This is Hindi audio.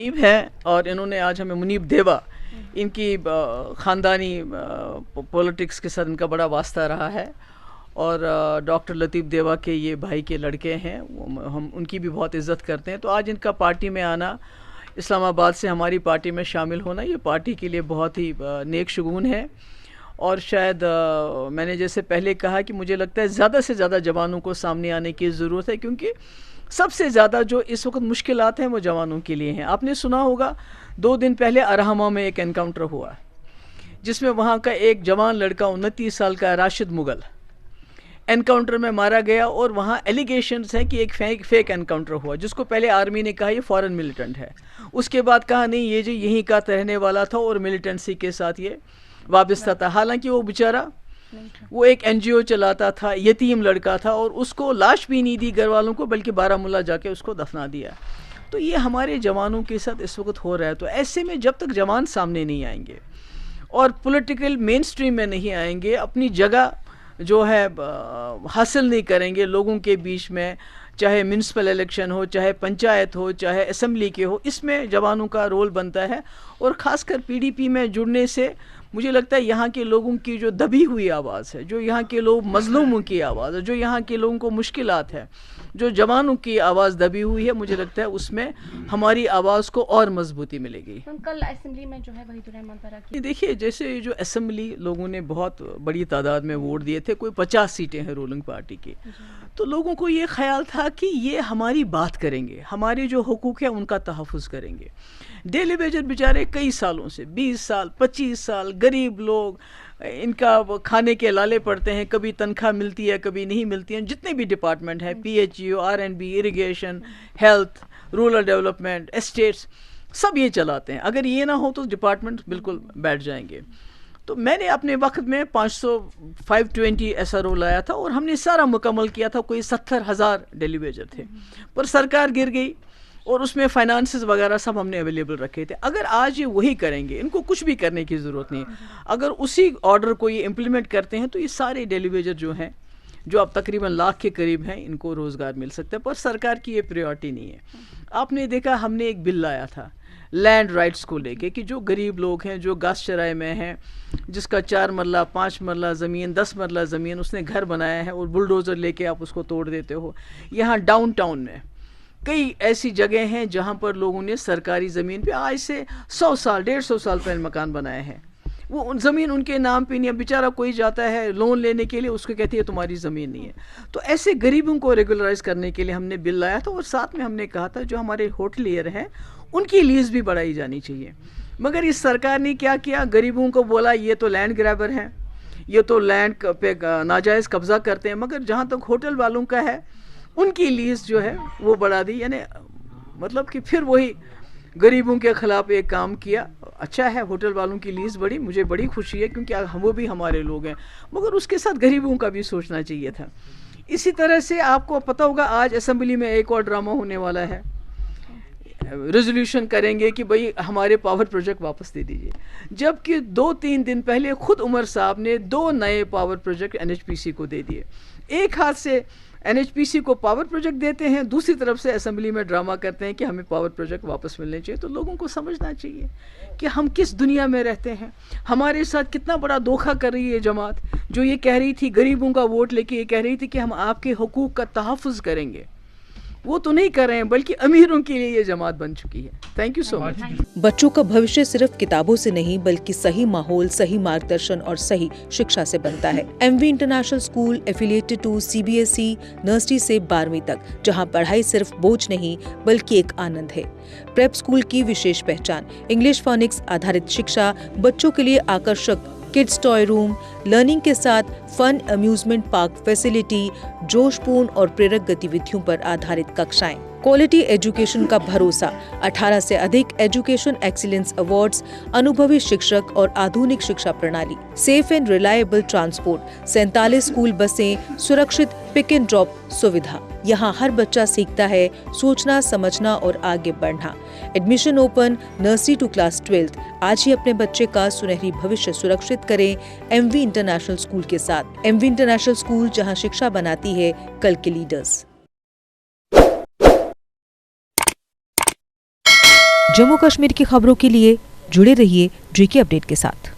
मुनीब है और इन्होंने आज हमें मुनीब देवा, इनकी ख़ानदानी पॉलिटिक्स के साथ इनका बड़ा वास्ता रहा है और डॉक्टर लतीफ़ देवा के ये भाई के लड़के हैं, हम उनकी भी बहुत इज़्ज़त करते हैं। तो आज इनका पार्टी में आना, इस्लामाबाद से हमारी पार्टी में शामिल होना, ये पार्टी के लिए बहुत ही नेक शुगून है। और शायद मैंने जैसे पहले कहा कि मुझे लगता है ज़्यादा से ज़्यादा जवानों को सामने आने की ज़रूरत है, क्योंकि सबसे ज़्यादा जो इस वक्त मुश्किलात हैं वो जवानों के लिए हैं। आपने सुना होगा 2 दिन पहले अरहमा में एक एनकाउंटर हुआ, जिसमें वहाँ का एक जवान लड़का 29 साल का राशिद मुगल एनकाउंटर में मारा गया। और वहाँ एलिगेशंस हैं कि एक फेक एनकाउंटर हुआ, जिसको पहले आर्मी ने कहा ये फॉरेन मिलिटेंट है, उसके बाद कहा नहीं ये जो यहीं का रहने वाला था और मिलिटेंसी के साथ ये वाबस्ता था। हालांकि वो बेचारा वो एक एनजीओ चलाता था, यतीम लड़का था, और उसको लाश भी नहीं दी घर वालों को, बल्कि बारामूला जाके उसको दफना दिया। तो ये हमारे जवानों के साथ इस वक्त हो रहा है। तो ऐसे में जब तक जवान सामने नहीं आएंगे और पॉलिटिकल मेन स्ट्रीम में नहीं आएंगे, अपनी जगह जो है हासिल नहीं करेंगे लोगों के बीच में, चाहे म्यूनसिपल इलेक्शन हो, चाहे पंचायत हो, चाहे असेंबली के हो, इसमें जवानों का रोल बनता है। और ख़ासकर पीडीपी में जुड़ने से मुझे लगता है यहाँ के लोगों की जो दबी हुई आवाज़ है, जो यहाँ के लोग मजलूमों की आवाज़ है, जो यहाँ के लोगों को मुश्किलात है, जो जवानों की आवाज़ दबी हुई है, मुझे लगता है उसमें हमारी आवाज़ को और मजबूती मिलेगी। कल असेंबली में जो है वहीदुर्रहमान बराकी, देखिए जैसे जो असेंबली लोगों ने बहुत बड़ी तादाद में वोट दिए थे, कोई 50 सीटें हैं रूलिंग पार्टी की, तो लोगों को ये ख्याल था कि ये हमारी बात करेंगे, हमारे जो हुकूक है उनका तहफ़्फ़ुज़ करेंगे। डेली वेजर बेचारे कई सालों से 20 साल 25 साल गरीब लोग, इनका खाने के लाले पड़ते हैं, कभी तनख्वाह मिलती है कभी नहीं मिलती है। जितने भी डिपार्टमेंट हैं, PHU, RNB, irrigation, health, rural development, estates, सब ये चलाते हैं। अगर ये ना हो तो डिपार्टमेंट बिल्कुल बैठ जाएंगे। तो मैंने अपने वक्त में 520 SRO लाया था और हमने सारा मुकम्मल किया था। कोई 70,000 डेली वेजर थे, पर सरकार गिर गई और उसमें फाइनेंसेस वगैरह सब हमने अवेलेबल रखे थे। अगर आज ये वही करेंगे, इनको कुछ भी करने की ज़रूरत नहीं, अगर उसी ऑर्डर को ये इम्प्लीमेंट करते हैं तो ये सारे डेली वेजर जो हैं, जो अब तकरीबन लाख के करीब हैं, इनको रोज़गार मिल सकता है। पर सरकार की ये प्रायोरिटी नहीं है। आपने देखा हमने एक बिल लाया था लैंड राइट्स को लेके कि जो गरीब लोग हैं, जो गास चराए में हैं, जिसका 4 मरला 5 मरला ज़मीन 10 मरला ज़मीन उसने घर बनाया है और बुलडोज़र लेके आप उसको तोड़ देते हो। यहाँ डाउन टाउन में कई ऐसी जगह हैं जहाँ पर लोगों ने सरकारी ज़मीन पे आज से 100 साल 150 साल पहले मकान बनाए हैं। वो उन ज़मीन उनके नाम पे नहीं है। बेचारा कोई जाता है लोन लेने के लिए, उसको कहती है तुम्हारी ज़मीन नहीं है। तो ऐसे गरीबों को रेगुलराइज करने के लिए हमने बिल लाया था और साथ में हमने कहा था जो हमारे होटलियर हैं उनकी लीज़ भी बढ़ाई जानी चाहिए। मगर इस सरकार ने क्या किया, गरीबों को बोला ये तो लैंड ग्रैबर हैं, ये तो लैंड पे नाजायज़ कब्ज़ा करते हैं, मगर जहाँ तक होटल वालों का है उनकी लीज़ जो है वो बढ़ा दी। यानी मतलब कि फिर वही गरीबों के ख़िलाफ़ एक काम किया। अच्छा है होटल वालों की लीज़ बढ़ी, मुझे बड़ी खुशी है, क्योंकि वो भी हमारे लोग हैं, मगर उसके साथ गरीबों का भी सोचना चाहिए था। इसी तरह से आपको पता होगा आज असेंबली में एक और ड्रामा होने वाला है, रेजोल्यूशन करेंगे कि भाई हमारे पावर प्रोजेक्ट वापस दे दीजिए, जबकि 2-3 दिन पहले खुद उमर साहब ने 2 नए पावर प्रोजेक्ट NHPC को दे दिए। एक हाथ से NHPC को पावर प्रोजेक्ट देते हैं, दूसरी तरफ से असेंबली में ड्रामा करते हैं कि हमें पावर प्रोजेक्ट वापस मिलने चाहिए। तो लोगों को समझना चाहिए कि हम किस दुनिया में रहते हैं, हमारे साथ कितना बड़ा धोखा कर रही है जमात, जो ये कह रही थी गरीबों का वोट लेके, ये कह रही थी कि हम आपके हुकूक का तहफ़्फ़ुज़ करेंगे, वो तो नहीं कर रहे हैं, बल्कि अमीरों के लिए ये जमात बन चुकी है। Thank you so much. बच्चों का भविष्य सिर्फ किताबों से नहीं, बल्कि सही माहौल, सही मार्गदर्शन और सही शिक्षा से बनता है। MV international school affiliated to CBSE nursery से 12वीं तक, जहां पढ़ाई सिर्फ बोझ नहीं बल्कि एक आनंद है। प्रेप स्कूल की विशेष पहचान इंग्लिश फोनिक्स आधारित शिक्षा, बच्चों के लिए आकर्षक किड्स टॉय रूम, लर्निंग के साथ फन अम्यूजमेंट पार्क फैसिलिटी, जोशपूर्ण और प्रेरक गतिविधियों पर आधारित कक्षाएं, क्वालिटी एजुकेशन का भरोसा, 18 से अधिक एजुकेशन एक्सीलेंस अवार्ड्स, अनुभवी शिक्षक और आधुनिक शिक्षा प्रणाली, safe and reliable transport, 47 school बसें, सुरक्षित पिक एंड ड्रॉप सुविधा। यहाँ हर बच्चा सीखता है सोचना, समझना और आगे बढ़ना। Admission open nursery to class 12। आज ही अपने बच्चे का सुनहरी भविष्य सुरक्षित करें MV इंटरनेशनल स्कूल के साथ। MV इंटरनेशनल स्कूल, जहाँ शिक्षा बनाती है कल के लीडर्स। जम्मू कश्मीर की खबरों के लिए जुड़े रहिए JK अपडेट के साथ।